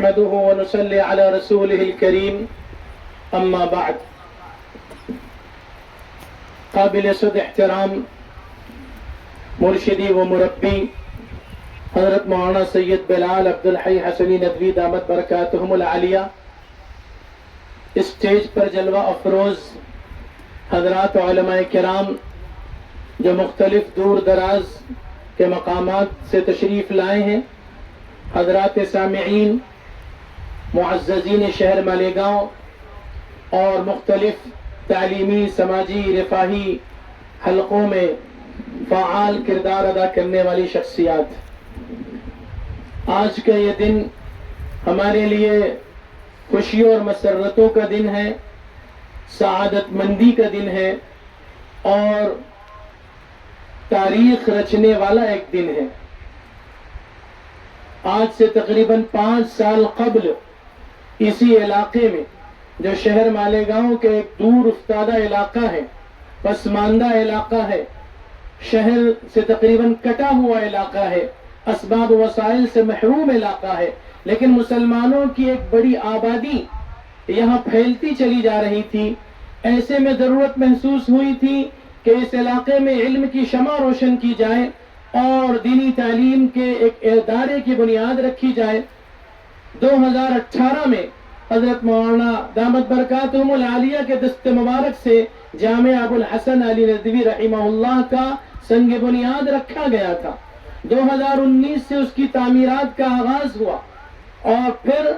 نحمده ونصلي على رسوله الكريم اما بعد قابل صد احترام مرشدی و مربی حضرت مولانا سید بلال عبدالحی حسنی ندوی دامت برکاتہم العالیہ، اسٹیج پر جلوہ افروز حضرات علماء کرام جو مختلف دور دراز کے مقامات سے تشریف لائے ہیں، حضرات سامعین، معززین شہر مالیگاؤں اور مختلف تعلیمی، سماجی، رفاہی حلقوں میں فعال کردار ادا کرنے والی شخصیات، آج کا یہ دن ہمارے لیے خوشیوں اور مسرتوں کا دن ہے، سعادت مندی کا دن ہے اور تاریخ رچنے والا ایک دن ہے۔ آج سے تقریباً 5 سال قبل اسی علاقے میں، جو شہر مالیگاؤں کے ایک دور افتادہ علاقہ ہے، پسماندہ علاقہ ہے، شہر سے تقریباً کٹا ہوا علاقہ ہے، اسباب و وسائل سے محروم علاقہ ہے، لیکن مسلمانوں کی ایک بڑی آبادی یہاں پھیلتی چلی جا رہی تھی۔ ایسے میں ضرورت محسوس ہوئی تھی کہ اس علاقے میں علم کی شمع روشن کی جائے اور دینی تعلیم کے ایک ادارے کی بنیاد رکھی جائے۔ 2018 میں حضرت مولانا دامت برکاتہم العالیہ کے دست مبارک سے جامعہ ابو الحسن علی ندوی رحمہ اللہ کا سنگ بنیاد رکھا گیا تھا۔ 2019 سے اس کی تعمیرات کا آغاز ہوا اور پھر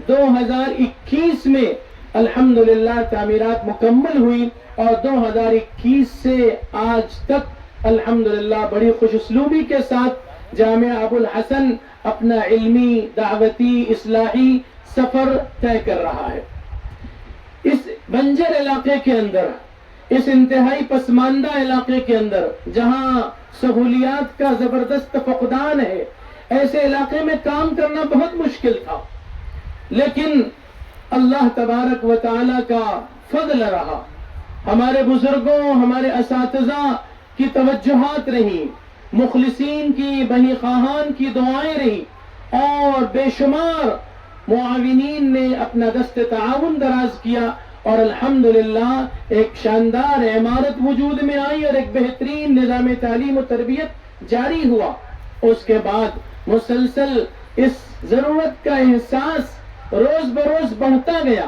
2021 میں الحمدللہ تعمیرات مکمل ہوئی اور 2021 سے آج تک الحمدللہ بڑی خوش اسلوبی کے ساتھ جامعہ ابو الحسن اپنا علمی، دعوتی، اصلاحی سفر طے کر رہا ہے۔ اس بنجر علاقے کے اندر، اس انتہائی پسماندہ علاقے کے اندر جہاں سہولیات کا زبردست فقدان ہے، ایسے علاقے میں کام کرنا بہت مشکل تھا، لیکن اللہ تبارک و تعالی کا فضل رہا، ہمارے بزرگوں، ہمارے اساتذہ کی توجہات رہی، مخلصین کی، بہی خواہان کی دعائیں رہی اور بے شمار معاونین نے اپنا دست تعاون دراز کیا اور الحمدللہ ایک شاندار عمارت وجود میں آئی اور ایک بہترین نظام تعلیم و تربیت جاری ہوا۔ اس کے بعد مسلسل اس ضرورت کا احساس روز بروز بڑھتا گیا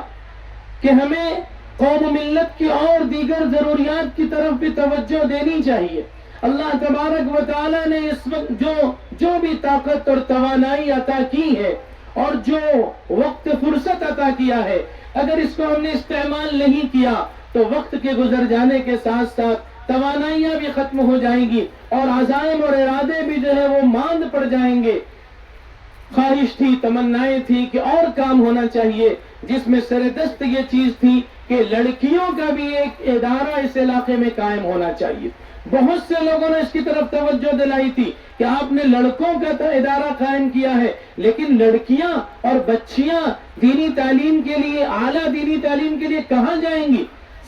کہ ہمیں قوم و ملت کی اور دیگر ضروریات کی طرف بھی توجہ دینی چاہیے۔ اللہ تبارک و تعالی نے اس وقت جو بھی طاقت اور توانائی عطا کی ہے اور جو وقت فرصت عطا کیا ہے، اگر اس کو ہم نے استعمال نہیں کیا تو وقت کے گزر جانے کے ساتھ ساتھ توانائیاں بھی ختم ہو جائیں گی اور عزائم اور ارادے بھی جو ہے وہ ماند پڑ جائیں گے۔ خواہش تھی، تمنائیں تھی کہ اور کام ہونا چاہیے، جس میں سر دست یہ چیز تھی کہ لڑکیوں کا بھی ایک ادارہ اس علاقے میں قائم ہونا چاہیے۔ بہت سے لوگوں نے اس کی طرف توجہ دلائی تھی کہ آپ نے لڑکوں کا ادارہ قائم کیا ہے، لیکن لڑکیاں اور بچیاں دینی تعلیم کے لیے، اعلیٰ دینی تعلیم کے لیے کہاں جائیں گی؟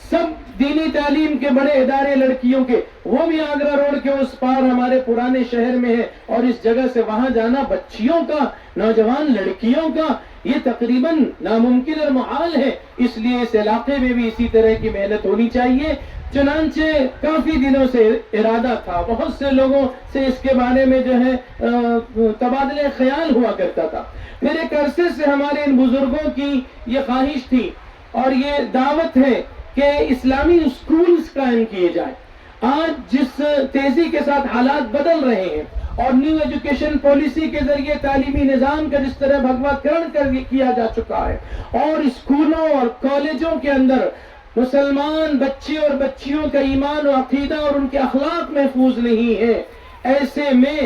سب دینی تعلیم کے بڑے ادارے لڑکیوں کے، وہ بھی آگرہ روڈ کے اس پار ہمارے پرانے شہر میں ہے، اور اس جگہ سے وہاں جانا بچیوں کا، نوجوان لڑکیوں کا، یہ تقریباً ناممکن اور محال ہے۔ اس لیے اس علاقے میں بھی اسی طرح کی محنت ہونی چاہیے۔ چنانچہ کافی دنوں سے ارادہ تھا، بہت سے لوگوں سے اس کے بارے میں جو ہے تبادلہ خیال ہوا کرتا تھا۔ پھر ایک عرصے سے ہمارے ان بزرگوں کی یہ خواہش تھی اور یہ دعوت ہے کہ اسلامی اسکولز قائم کیے جائیں۔ آج جس تیزی کے ساتھ حالات بدل رہے ہیں اور نیو ایجوکیشن پالیسی کے ذریعے تعلیمی نظام کا جس طرح بھگوا کرن کیا جا چکا ہے اور اسکولوں اور کالجوں کے اندر مسلمان بچے اور بچیوں کا ایمان و عقیدہ اور ان کے اخلاق محفوظ نہیں ہے، ایسے میں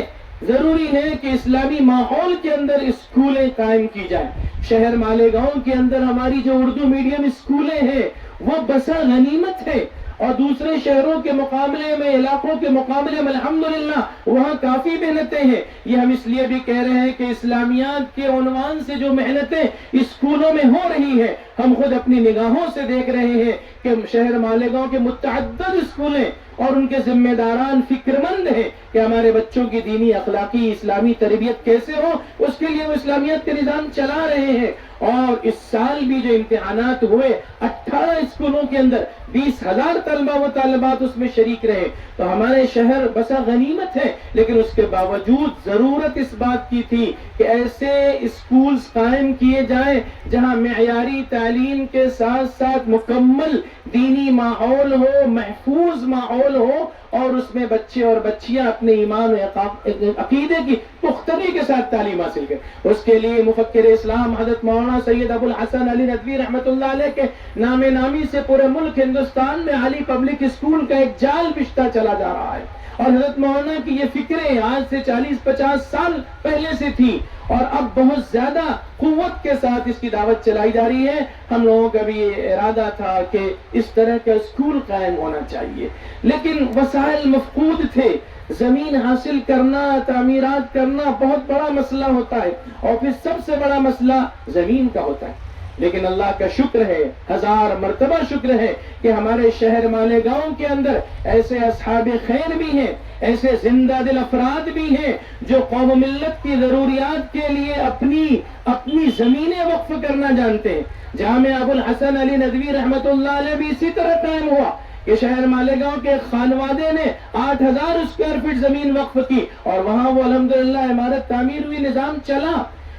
ضروری ہے کہ اسلامی ماحول کے اندر اسکولیں قائم کی جائیں۔ شہر مالیگاؤں کے اندر ہماری جو اردو میڈیم اسکولیں ہیں وہ بسا غنیمت ہے، اور دوسرے شہروں کے مقابلے میں، علاقوں کے مقابلے میں الحمدللہ وہاں کافی محنتیں ہیں۔ یہ ہم اس لیے بھی کہہ رہے ہیں کہ اسلامیات کے عنوان سے جو محنتیں اسکولوں میں ہو رہی ہیں، ہم خود اپنی نگاہوں سے دیکھ رہے ہیں کہ شہر مالیگاؤں کے متعدد اسکولیں اور ان کے ذمہ داران فکر مند ہیں کہ ہمارے بچوں کی دینی اخلاقی اسلامی تربیت کیسے ہو، اس کے لیے وہ اسلامیت کے نظام چلا رہے ہیں۔ اور اس سال بھی جو امتحانات ہوئے 18 اسکولوں کے اندر 20,000 طلبہ و طالبات اس میں شریک رہے، تو ہمارے شہر بسا غنیمت ہے، لیکن اس کے باوجود ضرورت اس بات کی تھی کہ ایسے اسکولز قائم کیے جائیں جہاں معیاری تعلیم کے ساتھ ساتھ مکمل دینی ماحول ہو، محفوظ ماحول ہو، اور اس میں بچے اور بچیاں اپنے ایمان و عقیدے کی پختگی کے ساتھ تعلیم حاصل کریں۔ اس کے لیے مفکر اسلام حضرت مولانا سید ابو الحسن علی ندوی رحمۃ اللہ علیہ کے نام نامی سے پورے ملک ہندوستان میں علی پبلک اسکول کا ایک جال بچھتا چلا جا رہا ہے، اور حضرت مولانا کی یہ فکریں آج سے 40-50 سال پہلے سے تھی، اور اب بہت زیادہ قوت کے ساتھ اس کی دعوت چلائی جا رہی ہے۔ ہم لوگوں کا بھی یہ ارادہ تھا کہ اس طرح کا اسکول قائم ہونا چاہیے، لیکن وسائل مفقود تھے۔ زمین حاصل کرنا، تعمیرات کرنا بہت بڑا مسئلہ ہوتا ہے، اور پھر سب سے بڑا مسئلہ زمین کا ہوتا ہے۔ لیکن اللہ کا شکر ہے، 1000 مرتبہ شکر ہے کہ ہمارے شہر مالیگاؤں کے اندر ایسے اصحاب خیر بھی ہیں، ایسے زندہ دل افراد بھی ہیں جو قوم و ملت کی ضروریات کے لیے اپنی زمینیں وقف کرنا جانتے ہیں۔ جامعہ ابو الحسن علی ندوی رحمۃ اللہ علیہ بھی اسی طرح قائم ہوا کہ شہر مالیگاؤں کے خانوادے نے 8000 اسکوائر فٹ زمین وقف کی، اور وہاں وہ الحمدللہ عمارت تعمیر ہوئی، نظام چلا۔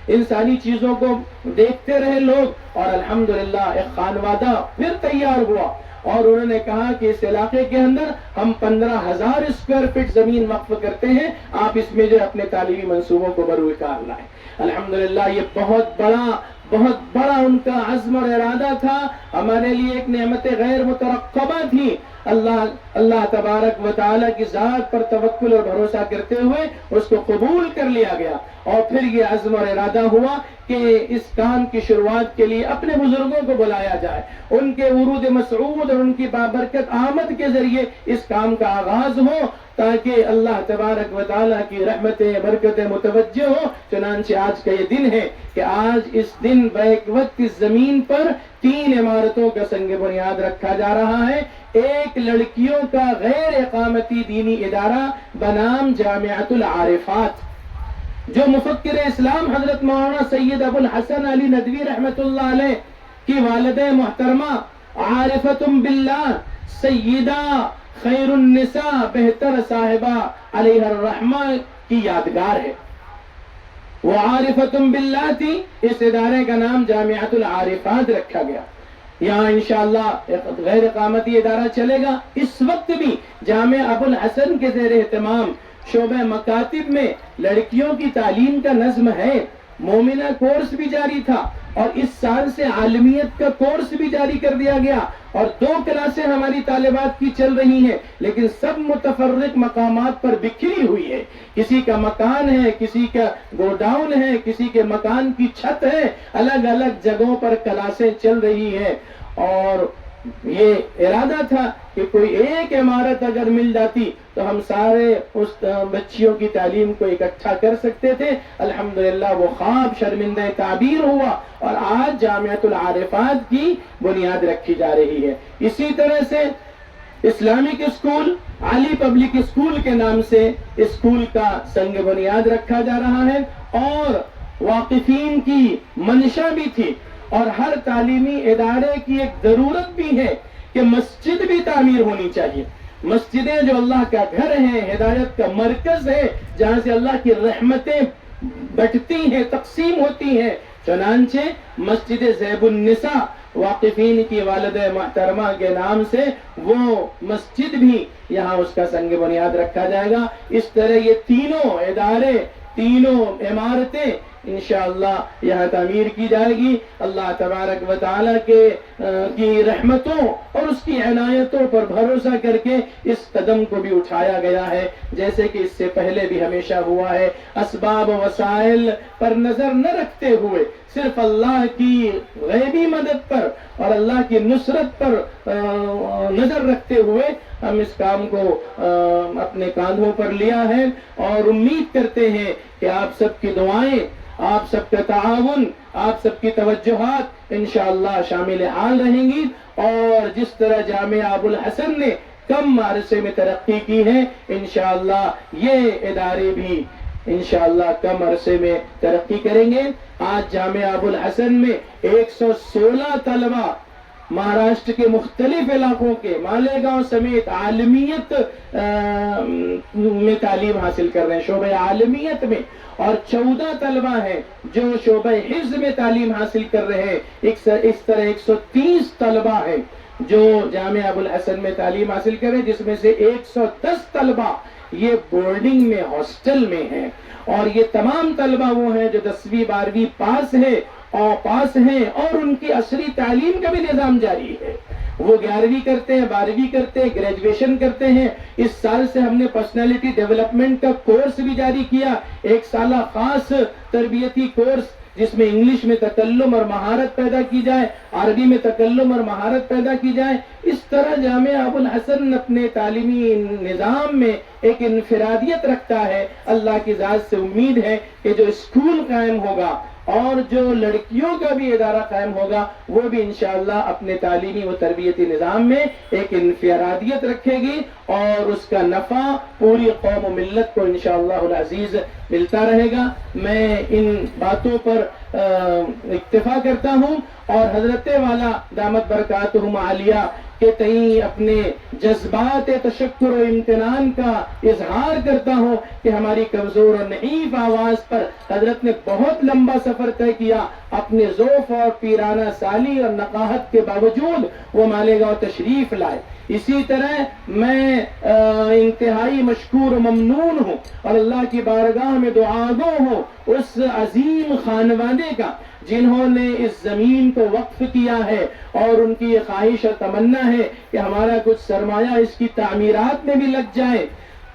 ان ساری چیزوں کو دیکھتے رہے لوگ، اور الحمدللہ ایک خانوادہ پھر تیار ہوا، اور انہوں نے کہا کہ اس علاقے کے اندر ہم 15,000 اسکوائر فٹ زمین وقف کرتے ہیں، آپ اس میں جو اپنے تعلیمی منصوبوں کو بروئے کار لائیں۔ الحمدللہ یہ بہت بڑا ان کا عزم اور ارادہ تھا، ہمارے لیے ایک نعمت غیر مترقبہ تھی۔ اللہ تبارک و تعالیٰ کی ذات پر توکل اور بھروسہ کرتے ہوئے اس کو قبول کر لیا گیا، اور پھر یہ عزم اور ارادہ ہوا کہ اس کام کی شروعات کے لیے اپنے بزرگوں کو بلایا جائے، ان کے ورود مسعود اور ان کی بابرکت آمد کے ذریعے اس کام کا آغاز ہو، تاکہ اللہ تبارک و تعالیٰ کی رحمتیں برکتیں متوجہ ہو۔ چنانچہ آج کا یہ دن ہے کہ آج اس دن بیک وقت اس زمین پر 3 عمارتوں کا سنگ بنیاد رکھا جا رہا ہے۔ ایک لڑکیوں کا غیر اقامتی دینی ادارہ بنام جامعۃ العارفات، جو مفکر اسلام حضرت مولانا سید ابو الحسن علی ندوی رحمۃ اللہ علیہ کی والدہ محترمہ عارفۃ باللہ سیدہ خیر النساء بہتر صاحبہ علیہ الرحمہ کی یادگار ہے۔ وہ عارفۃ باللہ تھی، اس ادارے کا نام جامعۃ العارفات رکھا گیا۔ یہاں انشاءاللہ ایک غیر اقامتی ادارہ چلے گا۔ اس وقت بھی جامعہ ابو الحسن کے زیر اہتمام شعبہ مکاتب میں لڑکیوں کی تعلیم کا نظم ہے، مومنہ کورس بھی جاری تھا، اور اس سال سے عالمیت کا کورس بھی جاری کر دیا گیا، اور 2 کلاسیں ہماری طالبات کی چل رہی ہیں، لیکن سب متفرق مقامات پر بکھری ہوئی ہے۔ کسی کا مکان ہے، کسی کا گوڈاؤن ہے، کسی کے مکان کی چھت ہے، الگ الگ جگہوں پر کلاسیں چل رہی ہیں، اور یہ ارادہ تھا کہ کوئی ایک عمارت اگر مل جاتی تو ہم سارے اس بچیوں کی تعلیم کو اکٹھا کر سکتے تھے۔ الحمدللہ وہ خواب شرمندہ تعبیر ہوا، اور آج جامعۃ العارفات کی بنیاد رکھی جا رہی ہے۔ اسی طرح سے اسلامک اسکول علی پبلک اسکول کے نام سے اسکول کا سنگ بنیاد رکھا جا رہا ہے، اور واقفین کی منشا بھی تھی، اور ہر تعلیمی ادارے کی ایک ضرورت بھی ہے کہ مسجد بھی تعمیر ہونی چاہیے۔ مسجدیں جو اللہ کا گھر ہیں، ہدایت کا مرکز ہے، جہاں سے اللہ کی رحمتیں بٹتی ہیں، تقسیم ہوتی ہیں۔ چنانچہ مسجد زیب النساء واقفین کی والدہ محترمہ کے نام سے وہ مسجد بھی یہاں اس کا سنگ بنیاد رکھا جائے گا۔ اس طرح یہ تینوں ادارے، تینوں عمارتیں انشاءاللہ یہاں تعمیر کی جائے گی۔ اللہ تبارک و تعالیٰ کی رحمتوں اور اس کی عنایتوں پر بھروسہ کر کے اس قدم کو بھی اٹھایا گیا ہے، جیسے کہ اس سے پہلے بھی ہمیشہ ہوا ہے۔ اسباب و وسائل پر نظر نہ رکھتے ہوئے صرف اللہ کی غیبی مدد پر اور اللہ کی نصرت پر نظر رکھتے ہوئے ہم اس کام کو اپنے کاندھوں پر لیا ہے، اور امید کرتے ہیں کہ آپ سب کی دعائیں، آپ سب کا تعاون، آپ سب کی توجہات انشاءاللہ شامل حال رہیں گی، اور جس طرح جامعہ ابو الحسن نے کم عرصے میں ترقی کی ہے، انشاءاللہ یہ ادارے بھی انشاءاللہ کم عرصے میں ترقی کریں گے۔ آج جامعہ ابو الحسن میں 116 طلبہ مہاراشٹر کے مختلف علاقوں کے مالیگاؤں سمیت عالمیت میں تعلیم حاصل کر رہے ہیں، شعبہ عالمیت میں، اور 14 طلبہ ہیں جو شعبہ حفظ میں تعلیم حاصل کر رہے ہیں۔ اس طرح 130 طلبہ ہیں جو جامعہ ابو الحسن میں تعلیم حاصل کر رہے ہیں، جس میں سے 110 طلبہ یہ بورڈنگ میں ہاسٹل میں ہیں، اور یہ تمام طلبہ وہ ہیں جو 10ویں 12ویں پاس ہیں اور ان کی عصری تعلیم کا بھی نظام جاری ہے۔ وہ 11ویں کرتے ہیں، 12ویں کرتے ہیں، گریجویشن کرتے ہیں۔ اس سال سے ہم نے پرسنالٹی ڈیولپمنٹ کا کورس بھی جاری کیا، 1 سالہ خاص تربیتی کورس جس میں انگلش میں تکلم اور مہارت پیدا کی جائے، عربی میں تکلم اور مہارت پیدا کی جائے۔ اس طرح جامعہ ابو الحسن اپنے تعلیمی نظام میں ایک انفرادیت رکھتا ہے۔ اللہ کی ذات سے امید ہے کہ جو اسکول قائم ہوگا اور جو لڑکیوں کا بھی ادارہ قائم ہوگا، وہ بھی انشاءاللہ اپنے تعلیمی و تربیتی نظام میں ایک انفرادیت رکھے گی، اور اس کا نفع پوری قوم و ملت کو انشاءاللہ العزیز ملتا رہے گا۔ میں ان باتوں پر اکتفا کرتا ہوں، اور حضرت والا دامت برکاتہم عالیہ کے تئیں اپنے جذبات تشکر و امتنان کا اظہار کرتا ہوں کہ ہماری کمزور اور نحیف آواز پر حضرت نے بہت لمبا سفر طے کیا، اپنے ذوف اور پیرانہ سالی اور نقاہت کے باوجود وہ مالیگاؤں تشریف لائے۔ اسی طرح میں انتہائی مشکور و ممنون ہوں، اور اللہ کی بارگاہ میں دعا گو ہوں اس عظیم خانوادے کا جنہوں نے اس زمین کو وقف کیا ہے، اور ان کی یہ خواہش اور تمنا ہے کہ ہمارا کچھ سرمایہ اس کی تعمیرات میں بھی لگ جائے۔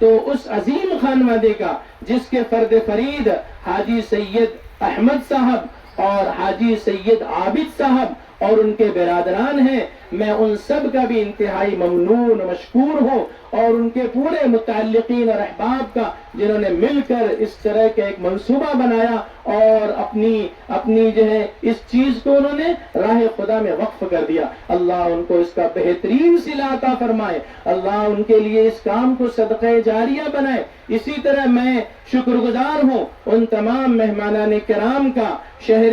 تو اس عظیم خانوادے کا جس کے فرد فرید حاجی سید احمد صاحب اور حاجی سید عابد صاحب اور ان کے برادران ہیں، میں ان سب کا بھی انتہائی ممنون مشکور ہوں، اور ان کے پورے متعلقین اور احباب کا جنہوں نے مل کر اس طرح کا ایک منصوبہ بنایا اور اپنی جو ہے اس چیز کو انہوں نے راہ خدا میں وقف کر دیا۔ اللہ ان کو اس کا بہترین صلہ عطا فرمائے، اللہ ان کے لیے اس کام کو صدقہ جاریہ بنائے۔ اسی طرح میں شکر گزار ہوں ان تمام مہمانان کرام کا، شہر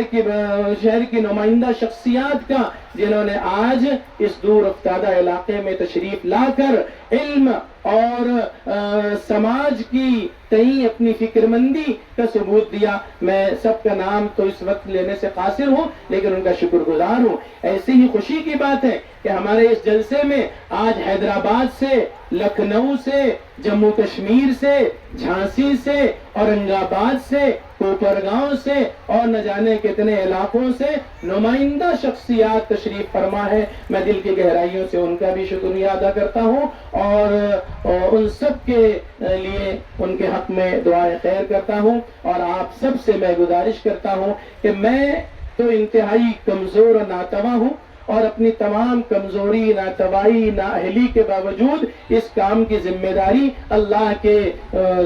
کی نمائندہ شخصیات کا، جنہوں نے آج اس دور افتادہ علاقے میں تشریف لا کر علم اور سماج کی تئیں اپنی فکر مندی کا ثبوت دیا۔ میں سب کا نام تو اس وقت لینے سے قاصر ہوں، لیکن ان کا شکر گزار ہوں۔ ایسی ہی خوشی کی بات ہے کہ ہمارے اس جلسے میں آج حیدرآباد سے، لکھنؤ سے، جموں کشمیر سے، جھانسی سے، اورنگ آباد سے، کوپرگاؤں سے، اور نہ جانے کتنے علاقوں سے نمائندہ شخصیات تشریف فرما ہے۔ میں دل کی گہرائیوں سے ان کا بھی شکریہ ادا کرتا ہوں، اور ان سب کے لیے ان کے حق میں دعائے خیر کرتا ہوں، اور آپ سب سے میں گزارش کرتا ہوں کہ میں تو انتہائی کمزور اور ناتواں ہوں، اور اپنی تمام کمزوری، ناتوائی، نااہلی کے باوجود اس کام کی ذمہ داری اللہ کے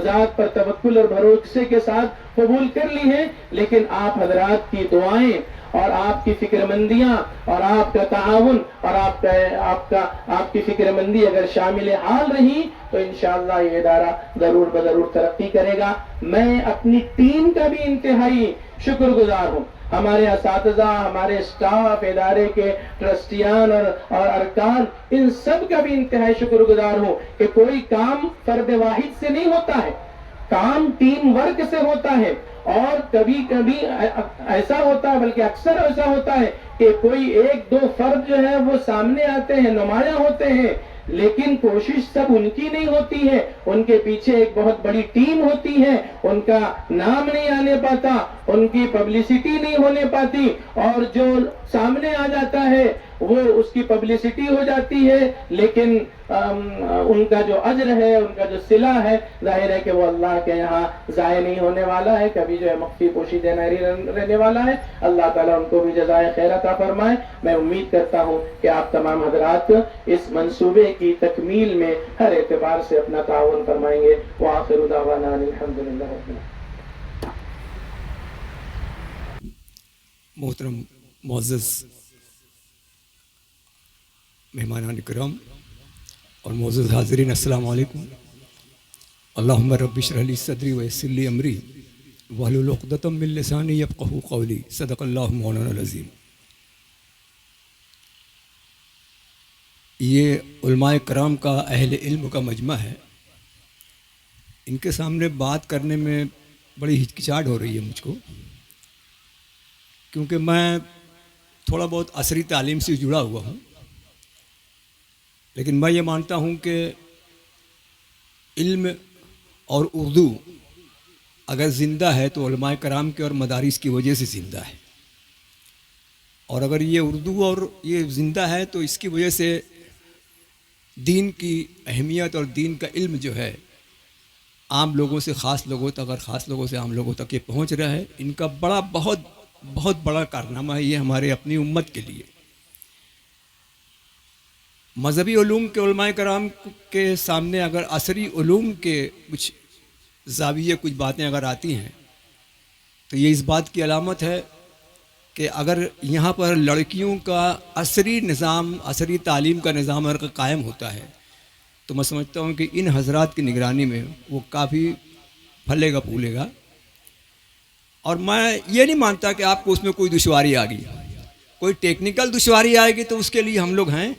ذات پر توکل اور بھروسے کے ساتھ قبول کر لی ہے۔ لیکن آپ حضرات کی دعائیں اور آپ کی فکر مندیاں اور آپ کا تعاون اور آپ کی فکر مندی اگر شامل حال رہی تو انشاءاللہ یہ ادارہ ضرور بضرور ترقی کرے گا۔ میں اپنی ٹیم کا بھی انتہائی شکر گزار ہوں، ہمارے اساتذہ، ہمارے اسٹاف، ادارے کے ٹرسٹیان اور ارکان، ان سب کا بھی انتہائی شکر گزار ہوں کہ کوئی کام فرد واحد سے نہیں ہوتا ہے، کام ٹیم ورک سے ہوتا ہے۔ اور کبھی کبھی ایسا ہوتا ہے، بلکہ اکثر ایسا ہوتا ہے کہ کوئی 1-2 فرد جو ہے وہ سامنے آتے ہیں، نمایاں ہوتے ہیں، لیکن کوشش سب ان کی نہیں ہوتی ہے، ان کے پیچھے ایک بہت بڑی ٹیم ہوتی ہے، ان کا نام نہیں آنے پاتا، ان کی پبلسٹی نہیں ہونے پاتی، اور جو سامنے آ جاتا ہے وہ اس کی پبلسٹی ہو جاتی ہے، لیکن ان کا جو اجر ہے، ان کا جو صلہ ہے، ظاہر ہے کہ وہ اللہ کے یہاں ضائع نہیں ہونے والا ہے، کبھی جو ہے مخفی پوشیدہ نہیں رہنے والا ہے۔ اللہ تعالیٰ ان کو بھی جزائے خیر عطا فرمائے۔ میں امید کرتا ہوں کہ آپ تمام حضرات اس منصوبے کی تکمیل میں ہر اعتبار سے اپنا تعاون فرمائیں گے۔ وآخر دعوانا الحمدللہ رب العالمین۔ محترم معزز مہمانان کرام، اور معزز حاضرین السلام علیکم. اللہم رب اشرح لی صدری ویسر لی امری واحلل عقدۃ من لسانی یفقہوا قولی. صدق اللہ مولانا العظیم. یہ علماء کرام کا اہل علم کا مجمع ہے. ان کے سامنے بات کرنے میں بڑی ہچکچاہٹ ہو رہی ہے مجھ کو، کیونکہ میں تھوڑا بہت عصری تعلیم سے جڑا ہوا ہوں، لیکن میں یہ مانتا ہوں کہ علم اور اردو اگر زندہ ہے تو علماء کرام کے اور مدارس کی وجہ سے زندہ ہے، اور اگر یہ اردو اور یہ زندہ ہے تو اس کی وجہ سے دین کی اہمیت اور دین کا علم جو ہے عام لوگوں سے خاص لوگوں تک اور خاص لوگوں سے عام لوگوں تک یہ پہنچ رہا ہے. ان کا بہت بڑا کارنامہ ہے یہ ہمارے اپنی امت کے لیے. مذہبی علوم کے علماء کرام کے سامنے اگر عصری علوم کے کچھ زاویے کچھ باتیں اگر آتی ہیں تو یہ اس بات کی علامت ہے کہ اگر یہاں پر لڑکیوں کا عصری نظام، عصری تعلیم کا نظام اگر قائم ہوتا ہے تو میں سمجھتا ہوں کہ ان حضرات کی نگرانی میں وہ کافی پھلے گا پھولے گا. اور میں یہ نہیں مانتا کہ آپ کو اس میں کوئی دشواری آ گئی، کوئی ٹیکنیکل دشواری آئے گی تو اس کے لیے ہم لوگ ہیں.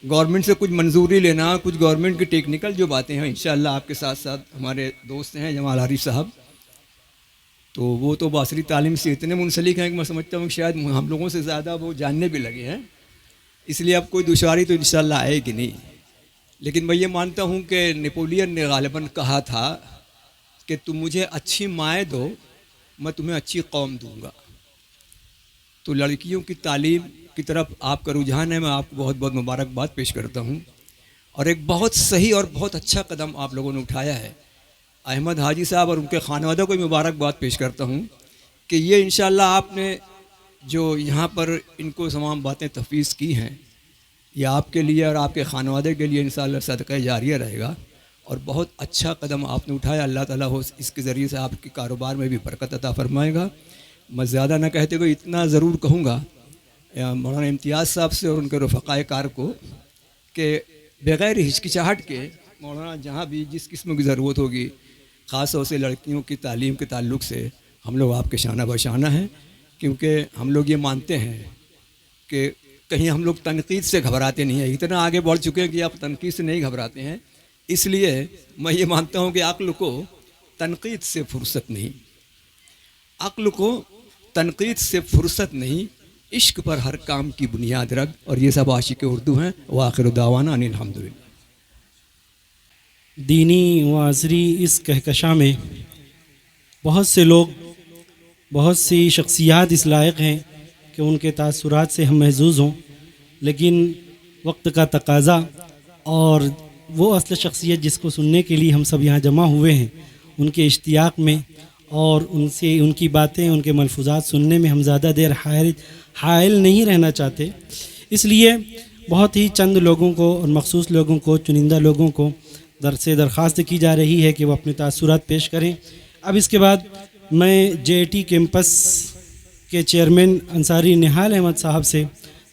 گورنمنٹ سے کچھ منظوری لینا، کچھ گورنمنٹ کی ٹیکنیکل جو باتیں ہیں انشاءاللہ آپ کے ساتھ ساتھ ہمارے دوست ہیں جمال عارف صاحب، تو وہ تو باصری تعلیم سے اتنے منسلک ہیں کہ میں سمجھتا ہوں کہ شاید ہم لوگوں سے زیادہ وہ جاننے بھی لگے ہیں، اس لیے اب کوئی دشواری تو انشاءاللہ آئے گی نہیں. لیکن میں یہ مانتا ہوں کہ نیپولین نے غالباً کہا تھا کہ تم مجھے اچھی مائیں دو میں تمہیں اچھی قوم دوں گا. تو لڑکیوں کی تعلیم کی طرف آپ کا رجحان ہے، میں آپ کو بہت بہت مبارکباد پیش کرتا ہوں، اور ایک بہت صحیح اور بہت اچھا قدم آپ لوگوں نے اٹھایا ہے. احمد حاجی صاحب اور ان کے خانوادہ کو بھی مبارکباد پیش کرتا ہوں کہ یہ انشاءاللہ آپ نے جو یہاں پر ان کو تمام باتیں تفویض کی ہیں یہ آپ کے لیے اور آپ کے خانوادے کے لیے انشاءاللہ صدقہ جاریہ رہے گا، اور بہت اچھا قدم آپ نے اٹھایا. اللہ تعالیٰ ہو اس کے ذریعے سے آپ کے کاروبار میں بھی برکت عطا فرمائے گا. میں زیادہ نہ کہتے ہوئے اتنا ضرور کہوں گا مولانا امتیاز صاحب سے اور ان کے رفقائے کار کو کہ بغیر ہچکچاہٹ کے مولانا جہاں بھی جس قسم کی ضرورت ہوگی، خاص طور سے لڑکیوں کی تعلیم کے تعلق سے ہم لوگ آپ کے شانہ بشانہ ہیں، کیونکہ ہم لوگ یہ مانتے ہیں کہ کہیں ہم لوگ تنقید سے گھبراتے نہیں ہیں. اتنا آگے بڑھ چکے ہیں کہ آپ تنقید سے نہیں گھبراتے ہیں. اس لیے میں یہ مانتا ہوں کہ عقل کو تنقید سے فرصت نہیں، عقل کو تنقید سے فرصت نہیں، عشق پر ہر کام کی بنیاد رکھ. اور یہ سب عاشق اردو ہیں. وآخر دعوانا ان الحمدللہ. دینی و عصری اس کہکشاں میں بہت سے لوگ، بہت سی شخصیات اس لائق ہیں کہ ان کے تاثرات سے ہم محظوظ ہوں، لیکن وقت کا تقاضا اور وہ اصل شخصیت جس کو سننے کے لیے ہم سب یہاں جمع ہوئے ہیں ان کے اشتیاق میں اور ان سے ان کی باتیں، ان کے ملفوظات سننے میں ہم زیادہ دیر حائل نہیں رہنا چاہتے. اس لیے بہت ہی چند لوگوں کو اور مخصوص لوگوں کو، چنندہ لوگوں کو درخواست کی جا رہی ہے کہ وہ اپنے تاثرات پیش کریں. اب اس کے بعد میں جے ٹی کیمپس کے چیئرمین انصاری نہال احمد صاحب سے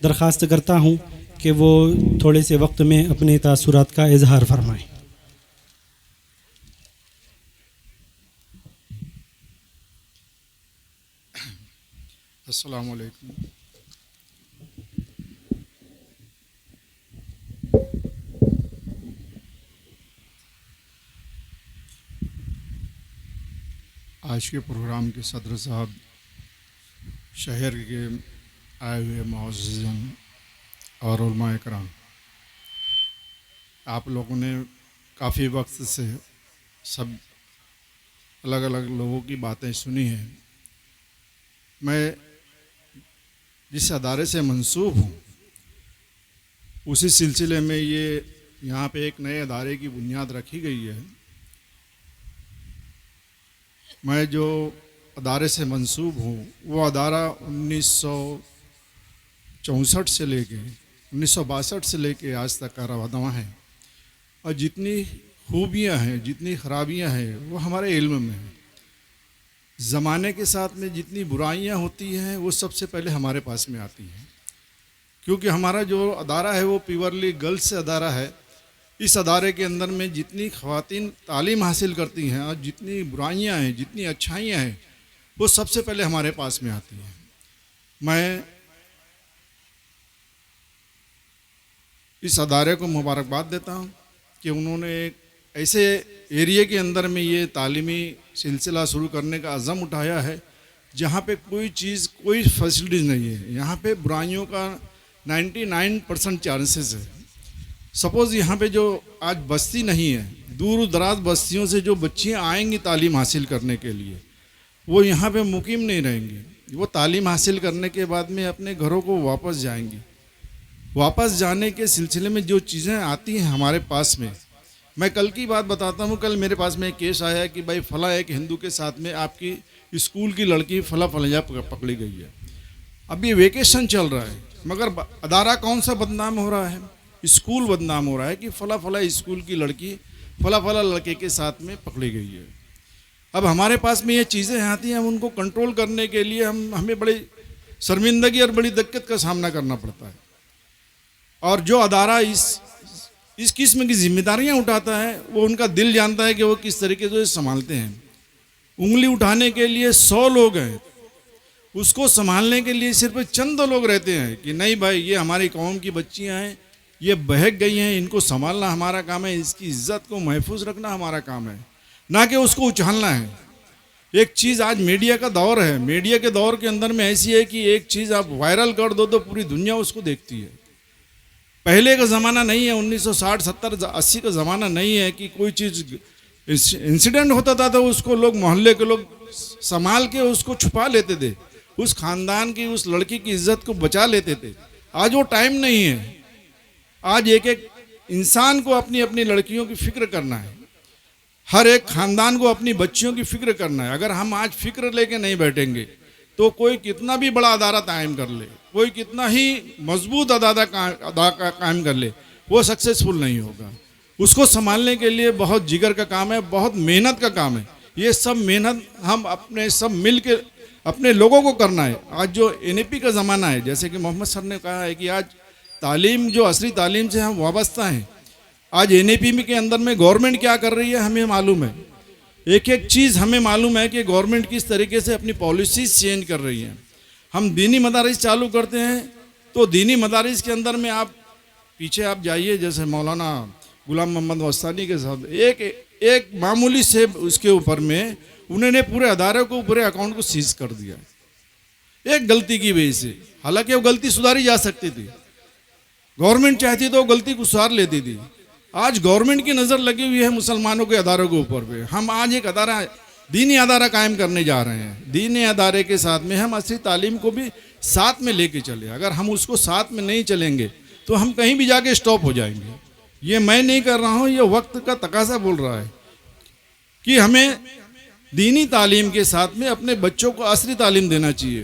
درخواست کرتا ہوں کہ وہ تھوڑے سے وقت میں اپنے تاثرات کا اظہار فرمائیں. السلام علیکم. آج کے پروگرام کے صدر صاحب، شہر کے آئے ہوئے معززین اور علماء کرام، آپ لوگوں نے کافی وقت سے سب الگ الگ لوگوں کی باتیں سنی ہیں. میں جس ادارے سے منسوب ہوں اسی سلسلے میں یہاں پہ ایک نئے ادارے کی بنیاد رکھی گئی ہے. میں جو ادارے سے منسوب ہوں وہ ادارہ 1964 سے لے کے 1962 سے لے کے آج تک کا رواں ہے، اور جتنی خوبیاں ہیں، جتنی خرابیاں ہیں وہ ہمارے علم میں ہیں. زمانے کے ساتھ میں جتنی برائیاں ہوتی ہیں وہ سب سے پہلے ہمارے پاس میں آتی ہیں، کیونکہ ہمارا جو ادارہ ہے وہ پیورلی گرلز سے ادارہ ہے، اس ادارے کے اندر میں جتنی خواتین تعلیم حاصل کرتی ہیں اور جتنی برائیاں ہیں، جتنی اچھائیاں ہیں، وہ سب سے پہلے ہمارے پاس میں آتی ہیں۔ میں اس ادارے کو مبارکباد دیتا ہوں کہ انہوں نے ایک ایسے ایریے کے اندر میں یہ تعلیمی سلسلہ شروع کرنے کا عزم اٹھایا ہے جہاں پہ کوئی چیز، کوئی فیسلٹیز نہیں ہے۔ یہاں پہ برائیوں کا 99% چانسز ہے۔ سپوز یہاں پہ جو آج بستی نہیں ہے، دور دراز بستیوں سے جو بچیاں آئیں گی تعلیم حاصل کرنے کے لیے، وہ یہاں پہ مقیم نہیں رہیں گی۔ وہ تعلیم حاصل کرنے کے بعد میں اپنے گھروں کو واپس جائیں گی۔ واپس جانے کے سلسلے میں جو چیزیں آتی ہیں ہمارے پاس میں کل کی بات بتاتا ہوں۔ کل میرے پاس میں ایک کیس آیا کہ بھائی فلاں ایک ہندو کے ساتھ میں آپ کی اسکول کی لڑکی فلاں پکڑی گئی ہے۔ اب یہ ویکیشن چل رہا ہے، مگر ادارہ کون سا بدنام ہو رہا ہے؟ اسکول بدنام ہو رہا ہے کہ فلاں اسکول کی لڑکی فلاں لڑکے کے ساتھ میں پکڑی گئی ہے۔ اب ہمارے پاس میں یہ چیزیں آتی ہیں، ہم ان کو کنٹرول کرنے کے لیے ہمیں بڑی شرمندگی اور بڑی دقت کا سامنا کرنا پڑتا ہے۔ اور جو ادارہ اس قسم کی ذمہ داریاں اٹھاتا ہے، وہ ان کا دل جانتا ہے کہ وہ کس طریقے سے سنبھالتے ہیں۔ انگلی اٹھانے کے لیے 100 لوگ ہیں، اس کو سنبھالنے کے لیے صرف چند لوگ رہتے ہیں کہ نہیں بھائی یہ ہماری قوم کی بچیاں ہیں، یہ بہک گئی ہیں، ان کو سنبھالنا ہمارا کام ہے، اس کی عزت کو محفوظ رکھنا ہمارا کام ہے، نہ کہ اس کو اچھالنا ہے۔ ایک چیز آج میڈیا کا دور ہے، میڈیا کے دور کے اندر میں ایسی ہے کہ ایک چیز آپ وائرل کر دو تو پوری دنیا اس کو دیکھتی ہے۔ پہلے کا زمانہ نہیں ہے، 1960 70 80 کا زمانہ نہیں ہے کہ کوئی چیز انسیڈنٹ ہوتا تھا تو اس کو لوگ محلے کے لوگ سنبھال کے اس کو چھپا لیتے تھے، اس خاندان کی اس لڑکی کی عزت کو بچا لیتے تھے۔ آج وہ ٹائم نہیں ہے۔ آج ایک انسان کو اپنی اپنی لڑکیوں کی فکر کرنا ہے، ہر ایک خاندان کو اپنی بچیوں کی فکر کرنا ہے۔ اگر ہم آج فکر لے کے نہیں بیٹھیں گے تو کوئی کتنا بھی بڑا ادارہ قائم کر لے، کوئی کتنا ہی مضبوط ادارہ قائم کر لے، وہ سکسیسفل نہیں ہوگا۔ اس کو سنبھالنے کے لیے بہت جگر کا کام ہے، بہت محنت کا کام ہے۔ یہ سب محنت ہم اپنے سب مل کے اپنے لوگوں کو کرنا ہے۔ آج جو NAP کا زمانہ ہے، جیسے کہ محمد سر نے کہا ہے کہ آج تعلیم جو عصری تعلیم سے ہم وابستہ ہیں، آج NAP کے اندر میں گورنمنٹ کیا کر رہی ہے ہمیں معلوم ہے۔ ایک چیز ہمیں معلوم ہے کہ گورنمنٹ کس طریقے سے اپنی پالیسیز چینج کر رہی ہیں۔ ہم دینی مدارس چالو کرتے ہیں تو دینی مدارس کے اندر میں آپ پیچھے آپ جائیے، جیسے مولانا غلام محمد وستانی کے ساتھ ایک معمولی سے اس کے اوپر میں انہوں نے پورے ادارے کو، پورے اکاؤنٹ کو سیز کر دیا ایک غلطی کی وجہ سے۔ حالانکہ وہ غلطی سدھاری جا سکتی تھی، گورنمنٹ چاہتی تو وہ غلطی کو سدھار لیتی تھی۔ آج گورنمنٹ کی نظر لگی ہوئی ہے مسلمانوں کے اداروں کے اوپر پہ۔ ہم آج ایک ادارہ، دینی ادارہ قائم کرنے جا رہے ہیں۔ دینی ادارے کے ساتھ میں ہم عصری تعلیم کو بھی ساتھ میں لے کے چلے۔ اگر ہم اس کو ساتھ میں نہیں چلیں گے تو ہم کہیں بھی جا کے اسٹاپ ہو جائیں گے۔ یہ میں نہیں کر رہا ہوں، یہ وقت کا تقاضا بول رہا ہے کہ ہمیں دینی تعلیم کے ساتھ میں اپنے بچوں کو عصری تعلیم دینا چاہیے۔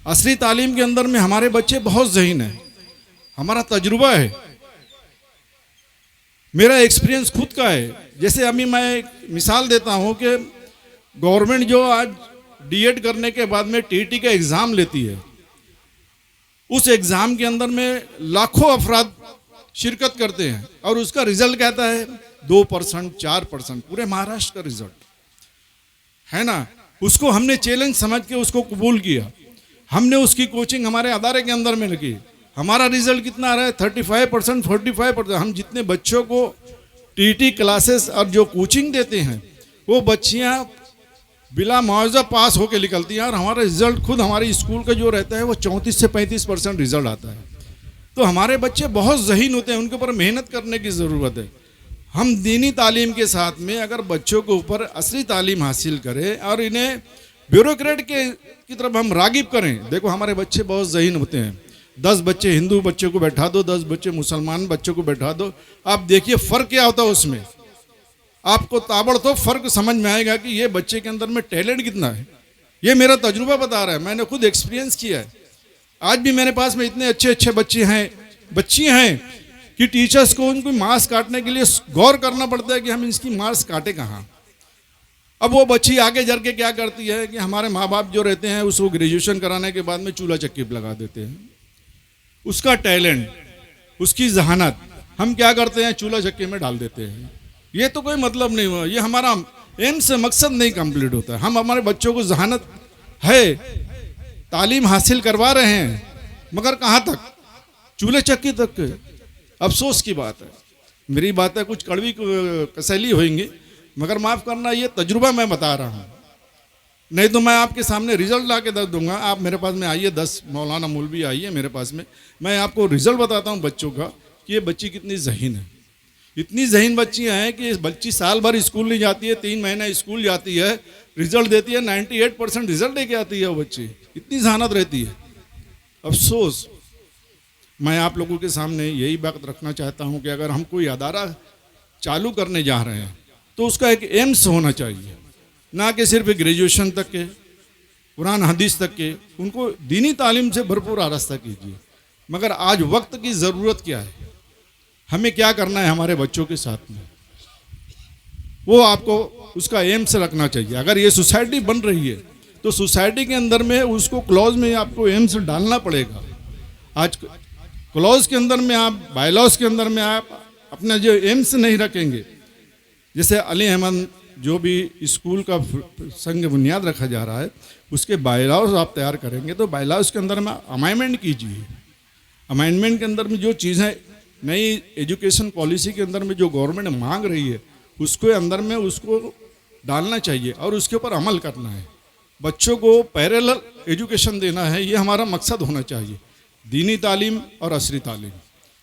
عصری تعلیم کے اندر میں ہمارے بچے بہت ذہین ہیں، ہمارا تجربہ ہے، میرا ایکسپیرینس خود کا ہے۔ جیسے ابھی میں ایک مثال دیتا ہوں کہ گورنمنٹ جو آج DED کرنے کے بعد میں TET کا ایگزام لیتی ہے، اس ایگزام کے اندر میں لاکھوں افراد شرکت کرتے ہیں اور اس کا رزلٹ کہتا ہے 2% 4%، پورے مہاراشٹر کا رزلٹ ہے نا۔ اس کو ہم نے چیلنج سمجھ کے اس کو قبول کیا، ہم نے اس کی کوچنگ ہمارے ادارے کے اندر میں لگی۔ ہمارا رزلٹ کتنا آ رہا ہے؟ 35% 45%۔ ہم جتنے بچوں کو TET کلاسز اور جو کوچنگ دیتے ہیں، وہ بچیاں بلا معاوضہ پاس ہو کے نکلتی ہیں، اور ہمارا رزلٹ خود ہماری اسکول کا جو رہتا ہے وہ 34 سے 35% رزلٹ آتا ہے۔ تو ہمارے بچے بہت ذہین ہوتے ہیں، ان کے اوپر محنت کرنے کی ضرورت ہے۔ ہم دینی تعلیم کے ساتھ میں اگر بچوں کے اوپر عصری تعلیم حاصل کریں اور انہیں بیوروکریٹ کی طرف ہم راغب کریں، دیکھو ہمارے بچے بہت ذہین ہوتے ہیں۔ 10 بچے ہندو بچوں کو بیٹھا دو، 10 بچے مسلمان بچوں کو بیٹھا دو، آپ دیکھیے فرق کیا ہوتا ہے اس میں۔ آپ کو تابڑتوڑ فرق سمجھ میں آئے گا کہ یہ بچے کے اندر میں ٹیلنٹ کتنا ہے۔ یہ میرا تجربہ بتا رہا ہے، میں نے خود ایکسپیرینس کیا ہے۔ آج بھی میرے پاس میں اتنے اچھے بچے ہیں، بچیاں ہیں کہ ٹیچرز کو ان کو مارکس کاٹنے کے لیے غور کرنا پڑتا ہے کہ ہم اس کی مارکس کاٹیں کہاں۔ اب وہ بچی آگے جل کے کیا کرتی ہے کہ ہمارے ماں باپ جو رہتے ہیں اس کو گریجویشن کرانے کے بعد میں چولہا چکی پہ لگا دیتے ہیں۔ اس کا ٹیلنٹ، اس کی ذہانت ہم کیا کرتے ہیں چولہا چکے میں ڈال دیتے ہیں. یہ تو کوئی مطلب نہیں ہوا, یہ ہمارا ایم سے مقصد نہیں کمپلیٹ ہوتا ہے. ہم ہمارے بچوں کو ذہانت ہے, تعلیم حاصل کروا رہے ہیں, مگر کہاں تک؟ چولہے چکی تک. افسوس کی بات ہے, میری باتیں کچھ کڑوی کسیلی ہوئیں گی, مگر معاف کرنا یہ تجربہ میں بتا رہا ہوں. نہیں تو میں آپ کے سامنے رزلٹ لا کے دوں گا. آپ میرے پاس میں آئیے, 10 مولانا مولوی آئیے میرے پاس میں آپ کو رزلٹ بتاتا ہوں بچوں کا کہ یہ بچی کتنی ذہین ہے. اتنی ذہین بچیاں ہیں کہ بچی سال بھر اسکول نہیں جاتی ہے, 3 مہینے اسکول جاتی ہے, رزلٹ دیتی ہے 98% رزلٹ لے کے آتی ہے وہ بچی. اتنی ذہانت رہتی ہے. افسوس, میں آپ لوگوں کے سامنے یہی بات رکھنا چاہتا ہوں کہ اگر ہم کوئی ادارہ چالو کرنے جا رہے ہیں تو اس کا ایک ایمس ہونا چاہیے, نہ کہ صرف گریجویشن تک کے, قرآن حدیث تک کے. ان کو دینی تعلیم سے بھرپور آراستہ کیجیے. مگر آج وقت کی ضرورت کیا ہے, ہمیں کیا کرنا ہے ہمارے بچوں کے ساتھ میں, وہ آپ کو اس کا ایمس رکھنا چاہیے. اگر یہ سوسائٹی بن رہی ہے تو سوسائٹی کے اندر میں اس کو کلوز میں آپ کو ایمس ڈالنا پڑے گا. آج کلوز کے اندر میں آپ, بائی لاز کے اندر میں آپ اپنا جو ایمس نہیں رکھیں گے, جیسے علی احمد جو بھی اسکول کا سنگ بنیاد رکھا جا رہا ہے اس کے بائی لاز آپ تیار کریں گے تو بائی لاز کے اندر میں امائنمنٹ کیجیے. امائنمنٹ کے اندر میں جو چیزیں نئی ایجوکیشن پالیسی کے اندر میں جو گورنمنٹ مانگ رہی ہے اس کے اندر میں اس کو ڈالنا چاہیے اور اس کے اوپر عمل کرنا ہے. بچوں کو پیرالل ایجوکیشن دینا ہے, یہ ہمارا مقصد ہونا چاہیے. دینی تعلیم اور عصری تعلیم.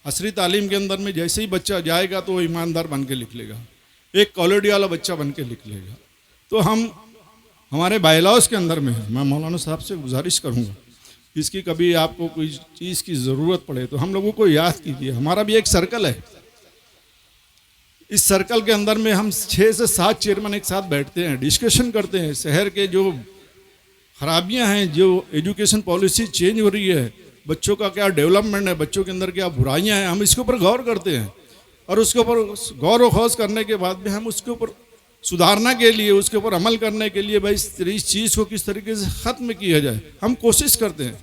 عصری تعلیم کے اندر میں جیسے ہی بچہ جائے گا تو وہ ایماندار بن کے نکلے گا, ایک کوالٹی والا بچہ بن کے نکلے گا. تو ہم ہمارے بائی لاز کے اندر میں میں مولانا صاحب سے گزارش کروں گا, اس کی کبھی آپ کو کوئی چیز کی ضرورت پڑے تو ہم لوگوں کو یاد کیجیے. ہمارا بھی ایک سرکل ہے, اس سرکل کے اندر میں ہم 6 سے 7 چیئرمین ایک ساتھ بیٹھتے ہیں, ڈسکشن کرتے ہیں. شہر کے جو خرابیاں ہیں, جو ایجوکیشن پالیسی چینج ہو رہی ہے, بچوں کا کیا ڈیولپمنٹ ہے, بچوں کے اندر کیا برائیاں ہیں, ہم اس کے اوپر غور کرتے ہیں. اور اس کے اوپر غور و خوض کرنے کے بعد میں ہم اس کے اوپر سدھارنا کے لیے, اس کے اوپر عمل کرنے کے لیے بھائی اس چیز کو کس طریقے سے ختم کیا جائے ہم کوشش کرتے ہیں.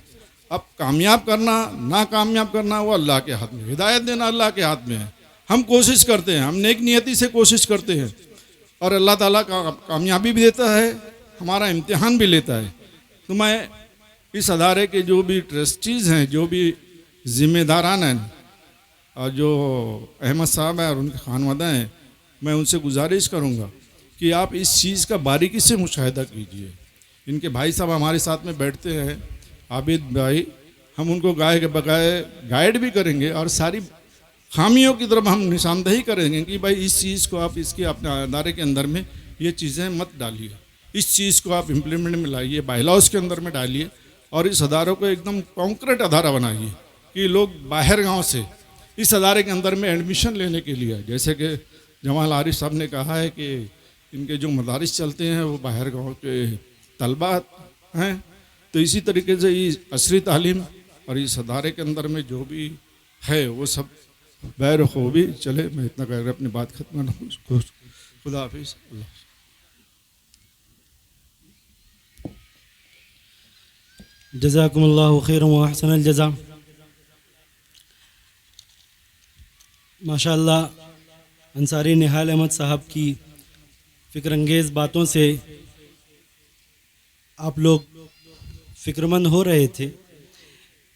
اب کامیاب کرنا ناکامیاب کرنا وہ اللہ کے ہاتھ میں, ہدایت دینا اللہ کے ہاتھ میں ہے. ہم کوشش کرتے ہیں, ہم نیک نیتی سے کوشش کرتے ہیں اور اللہ تعالیٰ کامیابی بھی دیتا ہے, ہمارا امتحان بھی لیتا ہے. تو میں اس ادارے کے جو بھی ٹرسٹیز ہیں, جو بھی ذمہ داران ہیں اور جو احمد صاحب ہیں اور ان کے خانوادہ ہیں, میں ان سے گزارش کروں گا کہ آپ اس چیز کا باریکی سے مشاہدہ کیجیے. ان کے بھائی صاحب ہمارے ساتھ میں بیٹھتے ہیں, عابد بھائی, ہم ان کو گائے کے بغیر گائیڈ بھی کریں گے اور ساری خامیوں کی طرف ہم نشاندہی کریں گے کہ بھائی اس چیز کو آپ اس کے اپنے ادارے کے اندر میں یہ چیزیں مت ڈالیے, اس چیز کو آپ امپلیمنٹ میں لائیے, بائی لاز کے اندر میں ڈالیے اور اس اداروں کو ایک دم کانکریٹ ادارہ بنائیے کہ لوگ باہر گاؤں سے اس ادارے کے اندر میں ایڈمیشن لینے کے لیے, جیسے کہ جمال عارف صاحب نے کہا ہے کہ ان کے جو مدارس چلتے ہیں وہ باہر گاؤں کے طلباء ہیں, تو اسی طریقے سے یہ عصری تعلیم اور اس ادارے کے اندر میں جو بھی ہے وہ سب بیر خوبی چلے. میں اتنا کہہ کر اپنی بات ختم کرنا ہوں. خدا حافظ. اللہ جزاکم اللہ خیر و احسن الجزا. ماشاء اللہ انصاری نہال احمد صاحب کی فکر انگیز باتوں سے آپ لوگ فکرمند ہو رہے تھے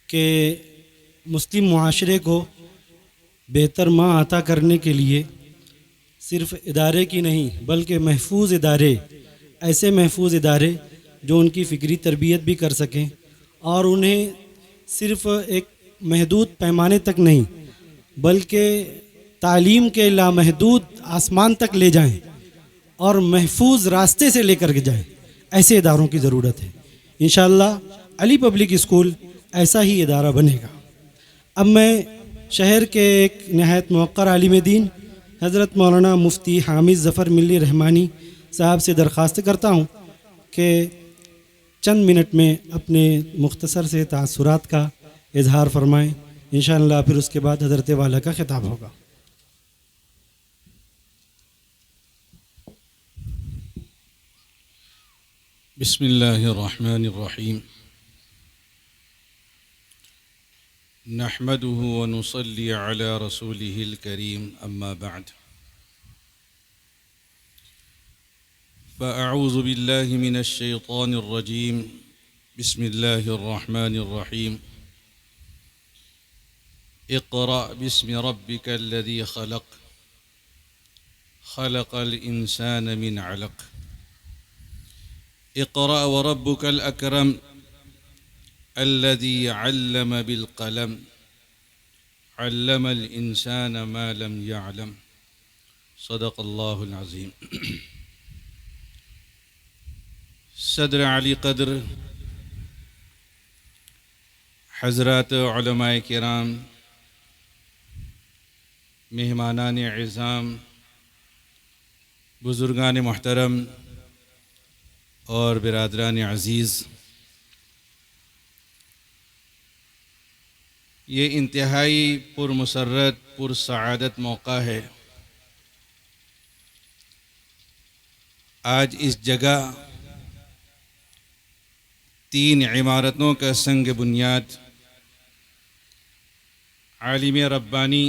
کہ مسلم معاشرے کو بہتر ماں عطا کرنے کے لیے صرف ادارے کی نہیں بلکہ محفوظ ادارے, ایسے محفوظ ادارے جو ان کی فکری تربیت بھی کر سکیں اور انہیں صرف ایک محدود پیمانے تک نہیں بلکہ تعلیم کے لامحدود آسمان تک لے جائیں اور محفوظ راستے سے لے کر کے جائیں, ایسے اداروں کی ضرورت ہے. انشاءاللہ علی پبلک اسکول ایسا ہی ادارہ بنے گا. اب میں شہر کے ایک نہایت موقر عالم دین حضرت مولانا مفتی حامد ظفر ملی رحمانی صاحب سے درخواست کرتا ہوں کہ چند منٹ میں اپنے مختصر سے تاثرات کا اظہار فرمائیں. انشاءاللہ پھر اس کے بعد حضرت والا کا خطاب ہوگا. بسم اللہ الرحمن الرحیم. نحمده ونصلي على رسوله الكريم أما بعد فأعوذ بالله من الشيطان الرجيم بسم الله الرحمن الرحيم اقرأ باسم ربك الذي خلق خلق الإنسان من علق اقرأ وربك الأكرم الذي علم بالقلم علم الإنسان ما لم يعلم صدق الله العظيم صدر علی قدر حضرات علماء کرام، مہمانان اعظام، بزرگان محترم اور برادران عزیز، یہ انتہائی پرمسرت پرسعادت موقع ہے۔ آج اس جگہ 3 عمارتوں کا سنگ بنیاد عالم ربانی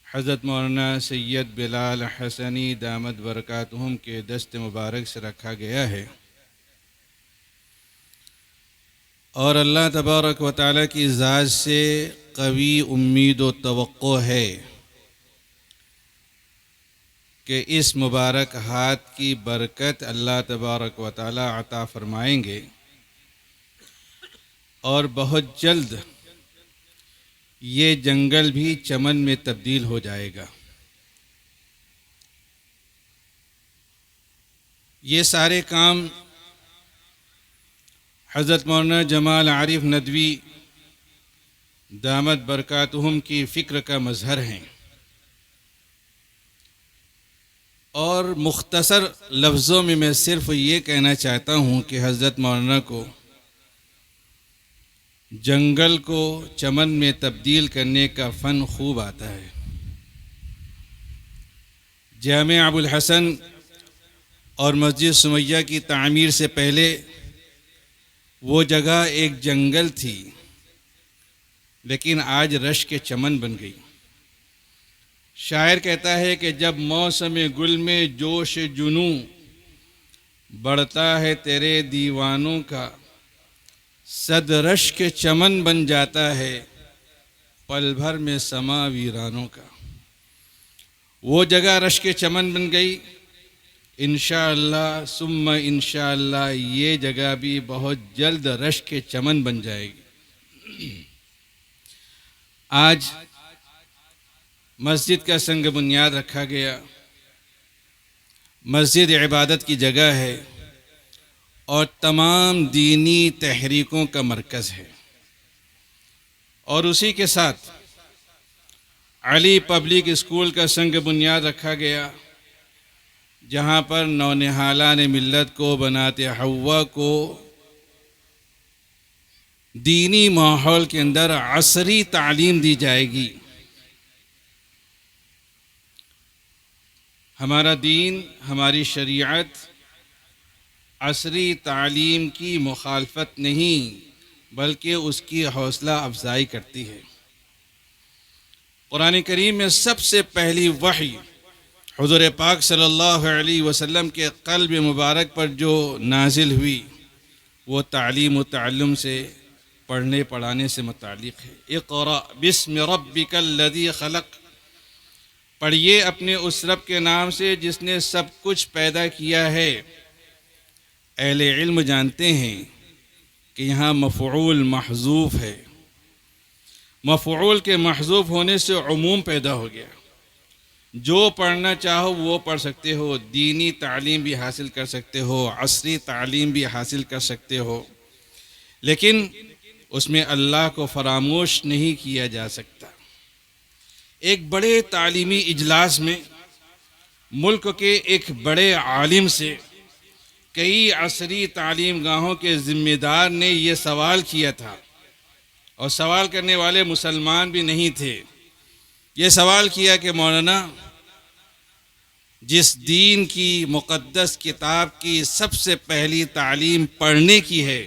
حضرت مولانا سید بلال حسنی دامت برکاتہم کے دست مبارک سے رکھا گیا ہے، اور اللہ تبارک و تعالیٰ کی ذات سے قوی امید و توقع ہے کہ اس مبارک ہاتھ کی برکت اللہ تبارک و تعالیٰ عطا فرمائیں گے، اور بہت جلد یہ جنگل بھی چمن میں تبدیل ہو جائے گا۔ یہ سارے کام حضرت مولانا جمال عارف ندوی دامت برکاتہم کی فکر کا مظہر ہیں، اور مختصر لفظوں میں میں صرف یہ کہنا چاہتا ہوں کہ حضرت مولانا کو جنگل کو چمن میں تبدیل کرنے کا فن خوب آتا ہے۔ جامع ابو الحسن اور مسجد سمیہ کی تعمیر سے پہلے وہ جگہ ایک جنگل تھی، لیکن آج رش کے چمن بن گئی۔ شاعر کہتا ہے کہ جب موسم گل میں جوش جنوں بڑھتا ہے تیرے دیوانوں کا، صد رش کے چمن بن جاتا ہے پل بھر میں سما ویرانوں کا۔ وہ جگہ رش کے چمن بن گئی، انشاءاللہ ثم انشاءاللہ یہ جگہ بھی بہت جلد رش کے چمن بن جائے گی۔ آج مسجد کا سنگ بنیاد رکھا گیا۔ مسجد عبادت کی جگہ ہے اور تمام دینی تحریکوں کا مرکز ہے، اور اسی کے ساتھ علی پبلک اسکول کا سنگ بنیاد رکھا گیا، جہاں پر نونہالان ملت کو بنات حوا کو دینی ماحول کے اندر عصری تعلیم دی جائے گی۔ ہمارا دین، ہماری شریعت عصری تعلیم کی مخالفت نہیں بلکہ اس کی حوصلہ افزائی کرتی ہے۔ قرآن کریم میں سب سے پہلی وحی حضور پاک صلی اللہ علیہ وسلم کے قلب مبارک پر جو نازل ہوئی وہ تعلیم و تعلم سے، پڑھنے پڑھانے سے متعلق ہے۔ اقرأ باسم ربک الذی خلق، پڑھیے اپنے اس رب کے نام سے جس نے سب کچھ پیدا کیا ہے۔ اہل علم جانتے ہیں کہ یہاں مفعول محذوف ہے، مفعول کے محذوف ہونے سے عموم پیدا ہو گیا۔ جو پڑھنا چاہو وہ پڑھ سکتے ہو، دینی تعلیم بھی حاصل کر سکتے ہو، عصری تعلیم بھی حاصل کر سکتے ہو، لیکن اس میں اللہ کو فراموش نہیں کیا جا سکتا۔ ایک بڑے تعلیمی اجلاس میں ملک کے ایک بڑے عالم سے کئی عصری تعلیم گاہوں کے ذمہ دار نے یہ سوال کیا تھا، اور سوال کرنے والے مسلمان بھی نہیں تھے۔ یہ سوال کیا کہ مولانا، جس دین کی مقدس کتاب کی سب سے پہلی تعلیم پڑھنے کی ہے،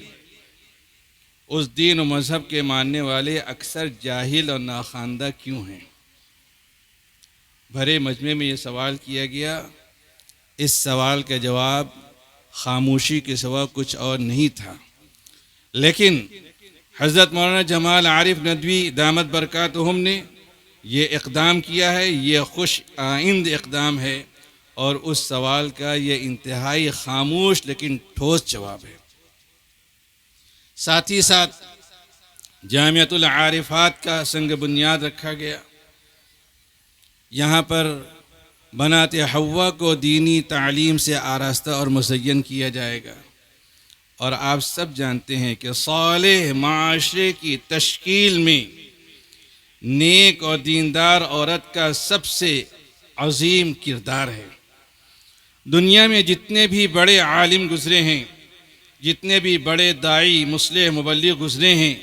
اس دین و مذہب کے ماننے والے اکثر جاہل اور ناخواندہ کیوں ہیں؟ بھرے مجمع میں یہ سوال کیا گیا. اس سوال کا جواب خاموشی کے سوا کچھ اور نہیں تھا. لیکن حضرت مولانا جمال عارف ندوی دامت برکاتہم نے یہ اقدام کیا ہے، یہ خوش آئند اقدام ہے، اور اس سوال کا یہ انتہائی خاموش لیکن ٹھوس جواب ہے. ساتھ ہی ساتھ جامعۃ العارفات کا سنگ بنیاد رکھا گیا. یہاں پر بنات حوا کو دینی تعلیم سے آراستہ اور مزین کیا جائے گا. اور آپ سب جانتے ہیں کہ صالح معاشرے کی تشکیل میں نیک اور دیندار عورت کا سب سے عظیم کردار ہے. دنیا میں جتنے بھی بڑے عالم گزرے ہیں، جتنے بھی بڑے داعی مصلح مبلغ گزرے ہیں،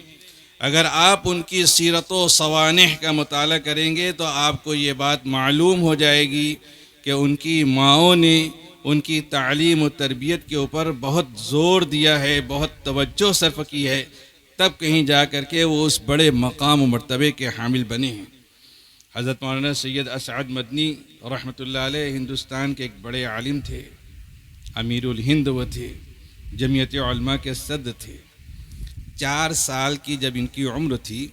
اگر آپ ان کی سیرت و سوانح کا مطالعہ کریں گے تو آپ کو یہ بات معلوم ہو جائے گی کہ ان کی ماؤں نے ان کی تعلیم و تربیت کے اوپر بہت زور دیا ہے، بہت توجہ صرف کی ہے، تب کہیں جا کر کے وہ اس بڑے مقام و مرتبے کے حامل بنے ہیں. حضرت مولانا سید اسعد مدنی رحمۃ اللہ علیہ ہندوستان کے ایک بڑے عالم تھے، امیر الہند وہ تھے، جمعیت علماء کے صدر تھے. 4 سال کی جب ان کی عمر تھی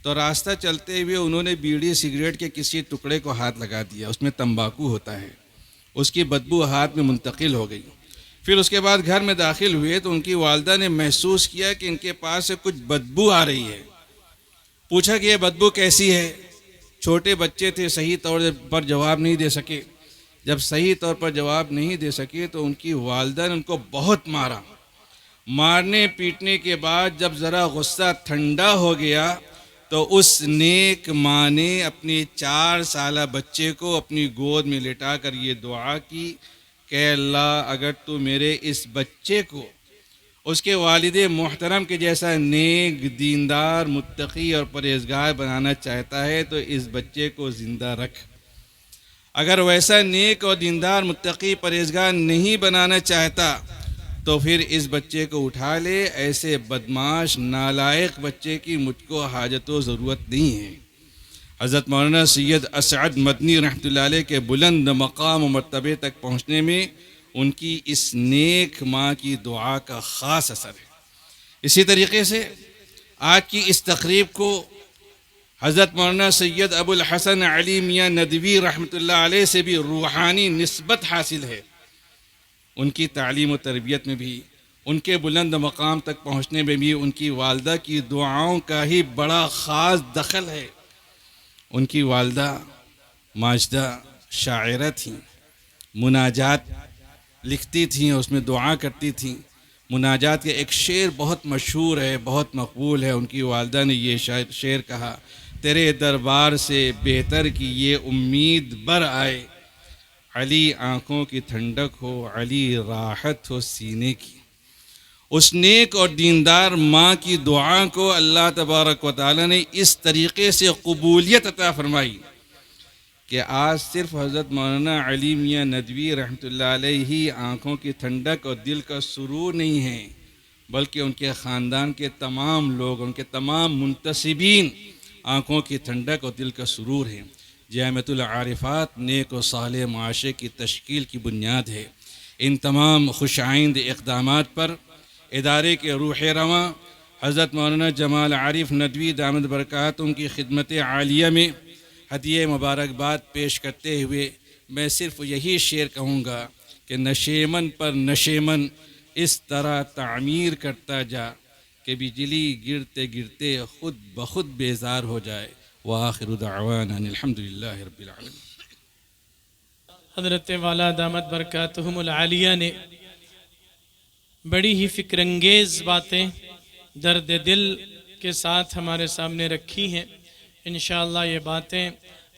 تو راستہ چلتے ہوئے انہوں نے بیڑی سگریٹ کے کسی ٹکڑے کو ہاتھ لگا دیا. اس میں تمباکو ہوتا ہے، اس کی بدبو ہاتھ میں منتقل ہو گئی. پھر اس کے بعد گھر میں داخل ہوئے تو ان کی والدہ نے محسوس کیا کہ ان کے پاس سے کچھ بدبو آ رہی ہے. پوچھا کہ یہ بدبو کیسی ہے؟ چھوٹے بچے تھے، صحیح طور پر جواب نہیں دے سکے. جب صحیح طور پر جواب نہیں دے سکے تو ان کی والدہ نے ان کو بہت مارا. مارنے پیٹنے کے بعد جب ذرا غصہ ٹھنڈا ہو گیا تو اس نیک ماں نے اپنے 4 سالہ بچے کو اپنی گود میں لٹا کر یہ دعا کی کہ اللہ اگر تو میرے اس بچے کو اس کے والد محترم کے جیسا نیک دیندار متقی اور پرہیزگار بنانا چاہتا ہے تو اس بچے کو زندہ رکھ. اگر ویسا نیک اور دیندار متقی پرہیزگار نہیں بنانا چاہتا تو پھر اس بچے کو اٹھا لے. ایسے بدماش نالائق بچے کی مجھ کو حاجت و ضرورت نہیں ہے. حضرت مولانا سید اسعد مدنی رحمۃ اللہ علیہ کے بلند مقام و مرتبے تک پہنچنے میں ان کی اس نیک ماں کی دعا کا خاص اثر ہے. اسی طریقے سے آج کی اس تقریب کو حضرت مولانا سید ابو الحسن علی میاں ندوی رحمۃ اللہ علیہ سے بھی روحانی نسبت حاصل ہے. ان کی تعلیم و تربیت میں بھی، ان کے بلند مقام تک پہنچنے میں بھی ان کی والدہ کی دعاؤں کا ہی بڑا خاص دخل ہے. ان کی والدہ ماجدہ شاعرہ تھیں، مناجات لکھتی تھیں، اس میں دعا کرتی تھیں. مناجات کے ایک شعر بہت مشہور ہے، بہت مقبول ہے. ان کی والدہ نے یہ شعر کہا: تیرے دربار سے بہتر کی یہ امید بر آئے، علی آنکھوں کی ٹھنڈک ہو، علی راحت ہو سینے کی. اس نیک اور دیندار ماں کی دعا کو اللہ تبارک و تعالی نے اس طریقے سے قبولیت عطا فرمائی کہ آج صرف حضرت مولانا علی میاں ندوی رحمۃ اللہ علیہ ہی آنکھوں کی ٹھنڈک اور دل کا سرور نہیں ہیں، بلکہ ان کے خاندان کے تمام لوگ، ان کے تمام منتسبین آنکھوں کی ٹھنڈک اور دل کا سرور ہیں. جامعۃ العارفات نیک و صالح معاشرے کی تشکیل کی بنیاد ہے. ان تمام خوش آئند اقدامات پر ادارے کے روح رواں حضرت مولانا جمال عارف ندوی دامت برکاتہم کی خدمت عالیہ میں ہدیہ مبارکباد پیش کرتے ہوئے میں صرف یہی شعر کہوں گا کہ نشیمن پر نشیمن اس طرح تعمیر کرتا جا کہ بجلی گرتے گرتے خود بخود بیزار ہو جائے. وآخر دعوانا الحمدللہ رب العالمین. حضرت والا دامت برکاتہم العالیہ نے بڑی ہی فکر انگیز باتیں درد دل کے ساتھ ہمارے سامنے رکھی ہیں. انشاءاللہ یہ باتیں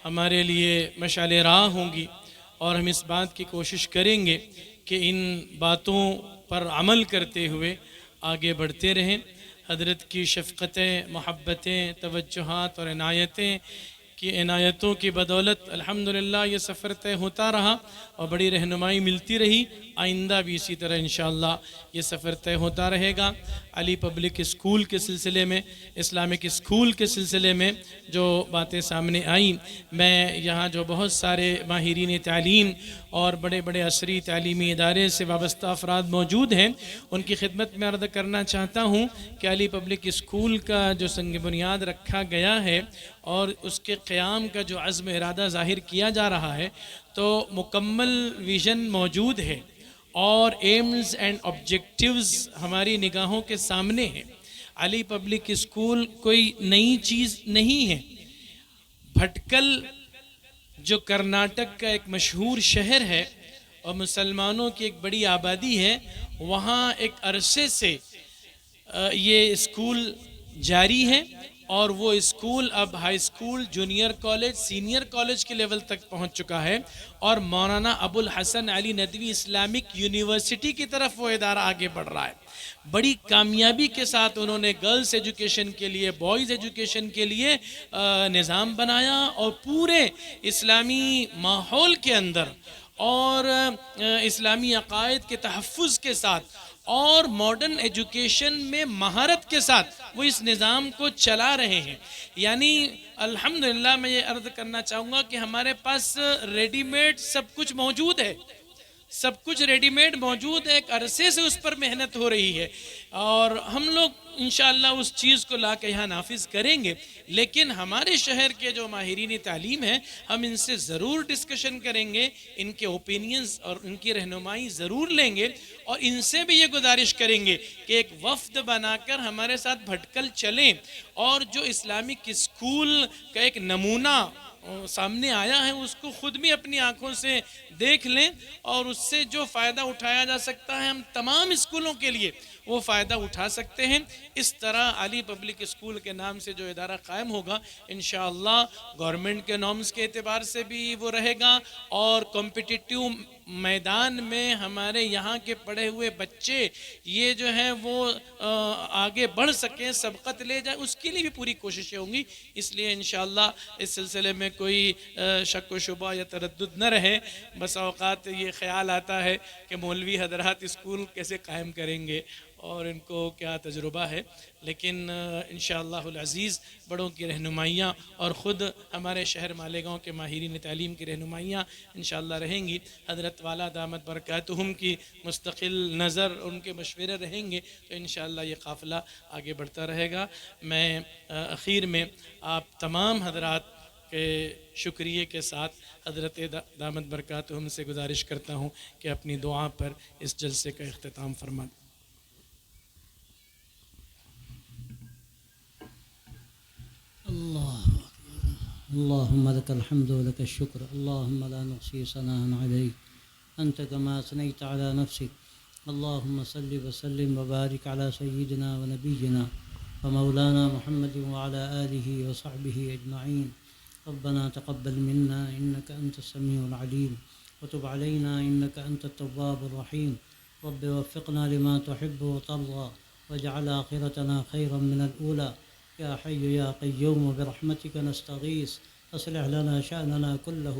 ہمارے لیے مشعل راہ ہوں گی اور ہم اس بات کی کوشش کریں گے کہ ان باتوں پر عمل کرتے ہوئے آگے بڑھتے رہیں. حضرت کی شفقتیں، محبتیں، توجہات اور عنایتیں کی عنایتوں کی بدولت الحمدللہ یہ سفر طے ہوتا رہا اور بڑی رہنمائی ملتی رہی. آئندہ بھی اسی طرح انشاءاللہ یہ سفر طے ہوتا رہے گا. علی پبلک اسکول کے سلسلے میں، اسلامک اسکول کے سلسلے میں جو باتیں سامنے آئیں، میں یہاں جو بہت سارے ماہرین تعلیم اور بڑے بڑے عصری تعلیمی ادارے سے وابستہ افراد موجود ہیں، ان کی خدمت میں عرض کرنا چاہتا ہوں کہ علی پبلک اسکول کا جو سنگ بنیاد رکھا گیا ہے اور اس کے قیام کا جو عزم ارادہ ظاہر کیا جا رہا ہے، تو مکمل ویژن موجود ہے اور ایمز اینڈ آبجیکٹیوز ہماری نگاہوں کے سامنے ہیں. علی پبلک اسکول کوئی نئی چیز نہیں ہے. بھٹکل جو کرناٹک کا ایک مشہور شہر ہے اور مسلمانوں کی ایک بڑی آبادی ہے، وہاں ایک عرصے سے یہ اسکول جاری ہے اور وہ اسکول اب high school, junior college, senior college کے لیول تک پہنچ چکا ہے اور مولانا ابو الحسن علی ندوی اسلامک یونیورسٹی کی طرف وہ ادارہ آگے بڑھ رہا ہے. بڑی کامیابی کے ساتھ انہوں نے گرلز ایجوکیشن کے لیے، بوائز ایجوکیشن کے لیے نظام بنایا اور پورے اسلامی ماحول کے اندر اور اسلامی عقائد کے تحفظ کے ساتھ اور ماڈرن ایجوکیشن میں مہارت کے ساتھ وہ اس نظام کو چلا رہے ہیں. یعنی الحمدللہ میں یہ عرض کرنا چاہوں گا کہ ہمارے پاس ریڈی میڈ سب کچھ موجود ہے، سب کچھ ریڈی میڈ موجود ہے. ایک عرصے سے اس پر محنت ہو رہی ہے اور ہم لوگ انشاءاللہ اس چیز کو لا کے یہاں نافذ کریں گے. لیکن ہمارے شہر کے جو ماہرین تعلیم ہیں، ہم ان سے ضرور ڈسکشن کریں گے، ان کے اوپینینز اور ان کی رہنمائی ضرور لیں گے اور ان سے بھی یہ گزارش کریں گے کہ ایک وفد بنا کر ہمارے ساتھ بھٹکل چلیں اور جو اسلامک اسکول کا ایک نمونہ سامنے آیا ہے اس کو خود بھی اپنی آنکھوں سے دیکھ لیں اور اس سے جو فائدہ اٹھایا جا سکتا ہے ہم تمام اسکولوں کے لیے وہ فائدہ اٹھا سکتے ہیں. اس طرح علی پبلک اسکول کے نام سے جو ادارہ قائم ہوگا انشاءاللہ گورنمنٹ کے نارمز کے اعتبار سے بھی وہ رہے گا اور کمپٹیٹیو میدان میں ہمارے یہاں کے پڑھے ہوئے بچے یہ جو ہیں وہ آگے بڑھ سکیں، سبقت لے جائیں، اس کے لیے بھی پوری کوششیں ہوں گی. اس لیے انشاءاللہ اس سلسلے میں کوئی شک و شبہ یا تردد نہ رہے. بس اوقات یہ خیال آتا ہے کہ مولوی حضرات اسکول کیسے قائم کریں گے اور ان کو کیا تجربہ ہے، لیکن انشاءاللہ العزیز بڑوں کی رہنمائیاں اور خود ہمارے شہر مالیگاؤں کے ماہرین تعلیم کی رہنمائیاں انشاءاللہ رہیں گی. حضرت والا دامت برکاتہم کی مستقل نظر، ان کے مشورے رہیں گے تو انشاءاللہ یہ قافلہ آگے بڑھتا رہے گا. میں اخیر میں آپ تمام حضرات کے شکریہ کے ساتھ حضرت دامت برکاتہم سے گزارش کرتا ہوں کہ اپنی دعا پر اس جلسے کا اختتام فرما دیں. اللهم لك الحمد ولك الشكر اللهم لا نحصي ثناء عليك أنت كما أثنيت على نفسك. اللهم صل وسلم وبارك على سيدنا ونبينا ومولانا محمد وعلى آله وصحبه أجمعين. ربنا تقبل منا إنك أنت السميع العليم وتب علينا إنك أنت التواب الرحيم. رب وفقنا لما تحب وترضى واجعل آخرتنا خيرا من الأولى. يا حي يا قيوم برحمتك نستغيث أصلح لنا شأننا كله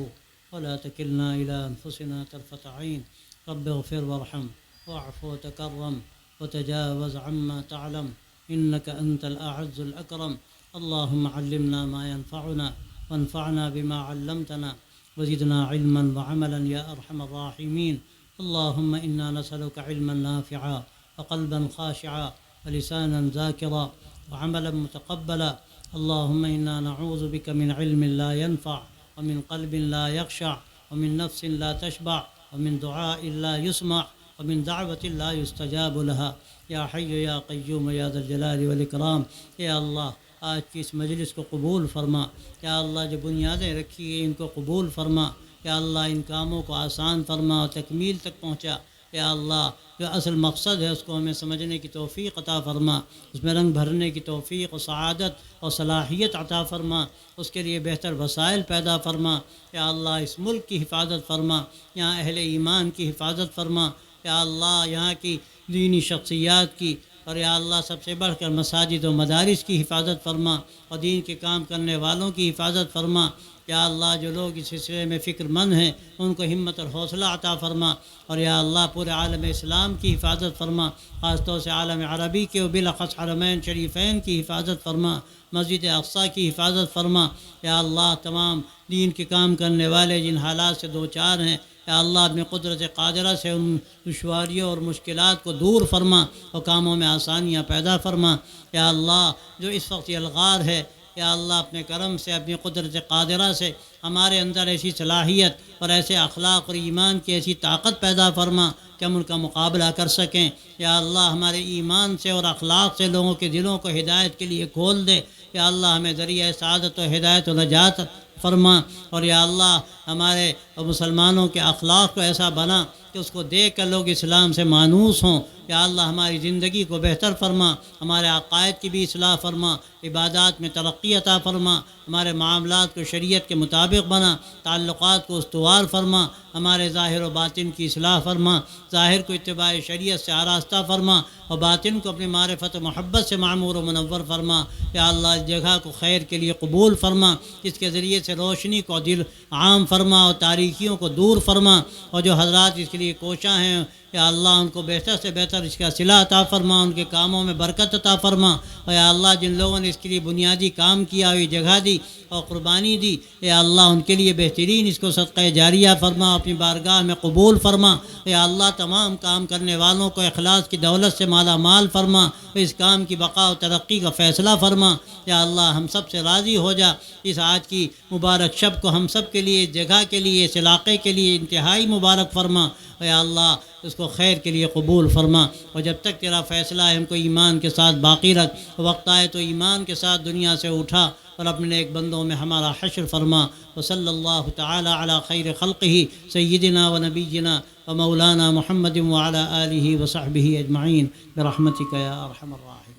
ولا تكلنا إلى أنفسنا طرفة عين. رب اغفر وارحم واعف وتكرم وتجاوز عما تعلم إنك أنت الأعز الأكرم. اللهم علمنا ما ينفعنا وانفعنا بما علمتنا وزدنا علما وعملا يا أرحم الراحمين. اللهم إنا نسألك علما نافعا وقلبا خاشعا ولسانا ذاكرا وعملا متقبلا. اللهم إنا نعوذ بك من علم لا ينفع ومن قلب لا يخشع ومن نفس لا تشبع ومن دعاء لا يسمع ومن دعوة لا يستجاب لها. یا حی یا قیوم یا ذا الجلال والاکرام. یا اللہ آج کی اس مجلس کو قبول فرما. یا اللہ جو بنیادیں رکھی ہیں ان کو قبول فرما. یا اللہ ان کاموں کو آسان فرما اور تکمیل تک پہنچا. یا اللہ جو اصل مقصد ہے اس کو ہمیں سمجھنے کی توفیق عطا فرما، اس میں رنگ بھرنے کی توفیق و سعادت اور صلاحیت عطا فرما، اس کے لیے بہتر وسائل پیدا فرما. یا اللہ اس ملک کی حفاظت فرما، یہاں اہل ایمان کی حفاظت فرما. یا اللہ یہاں کی دینی شخصیات کی اور یا اللہ سب سے بڑھ کر مساجد و مدارس کی حفاظت فرما اور دین کے کام کرنے والوں کی حفاظت فرما۔ یا اللہ جو لوگ اس سلسلے میں فکر مند ہیں ان کو ہمت اور حوصلہ عطا فرما، اور یا اللہ پورے عالم اسلام کی حفاظت فرما، خاص طور سے عالم عربی کے و بالاخص حرمین شریفین کی حفاظت فرما، مسجد اقصیٰ کی حفاظت فرما۔ یا اللہ تمام دین کے کام کرنے والے جن حالات سے دو چار ہیں، یا اللہ اپنی قدرت قادرہ سے ان دشواریوں اور مشکلات کو دور فرما اور کاموں میں آسانیاں پیدا فرما۔ یا اللہ جو اس وقت یلغار ہے، یا اللہ اپنے کرم سے اپنی قدرت قادرہ سے ہمارے اندر ایسی صلاحیت اور ایسے اخلاق اور ایمان کی ایسی طاقت پیدا فرما کہ ہم ان کا مقابلہ کر سکیں۔ یا اللہ ہمارے ایمان سے اور اخلاق سے لوگوں کے دلوں کو ہدایت کے لیے کھول دے۔ یا اللہ ہمیں ذریعہ سعادت و ہدایت و نجات فرما، اور یا اللہ ہمارے مسلمانوں کے اخلاق کو ایسا بنا کہ اس کو دیکھ کر لوگ اسلام سے مانوس ہوں۔ یا اللہ ہماری زندگی کو بہتر فرما، ہمارے عقائد کی بھی اصلاح فرما، عبادات میں ترقی عطا فرما، ہمارے معاملات کو شریعت کے مطابق بنا، تعلقات کو استوار فرما، ہمارے ظاہر و باطن کی اصلاح فرما، ظاہر کو اتباع شریعت سے آراستہ فرما اور باطن کو اپنی معرفت و محبت سے معمور و منور فرما۔ یا اللہ اس جگہ کو خیر کے لیے قبول فرما، اس کے ذریعے سے روشنی کو دل عام فرما اور تاریکیوں کو دور فرما، اور جو حضرات اس کے لیے کوشاں ہیں یا اللہ ان کو بہتر سے بہتر اس کا صلہ عطا فرما، ان کے کاموں میں برکت عطا فرما، اور یا اللہ جن لوگوں نے اس کے لیے بنیادی کام کیا ہوئی جگہ دی اور قربانی دی، یا اللہ ان کے لیے بہترین اس کو صدقہ جاریہ فرما، اپنی بارگاہ میں قبول فرما۔ یا اللہ تمام کام کرنے والوں کو اخلاص کی دولت سے مالا مال فرما، اس کام کی بقا و ترقی کا فیصلہ فرما۔ یا اللہ ہم سب سے راضی ہو جا، اس آج کی مبارک شب کو ہم سب کے لیے، اس جگہ کے لیے، اس علاقے کے لیے انتہائی مبارک فرما۔ یا اللہ اس کو خیر کے لیے قبول فرما، اور جب تک تیرا فیصلہ ہے ہم کو ایمان کے ساتھ باقی رکھ، وقت آئے تو ایمان کے ساتھ دنیا سے اٹھا اور اپنے ایک بندوں میں ہمارا حشر فرما۔ وصلی اللہ تعالی علی خیر خلقہ سیدنا و نبینا و مولانا محمد وعلی آلہ و صحبہ اجمعین برحمتک یا ارحم الراحمین۔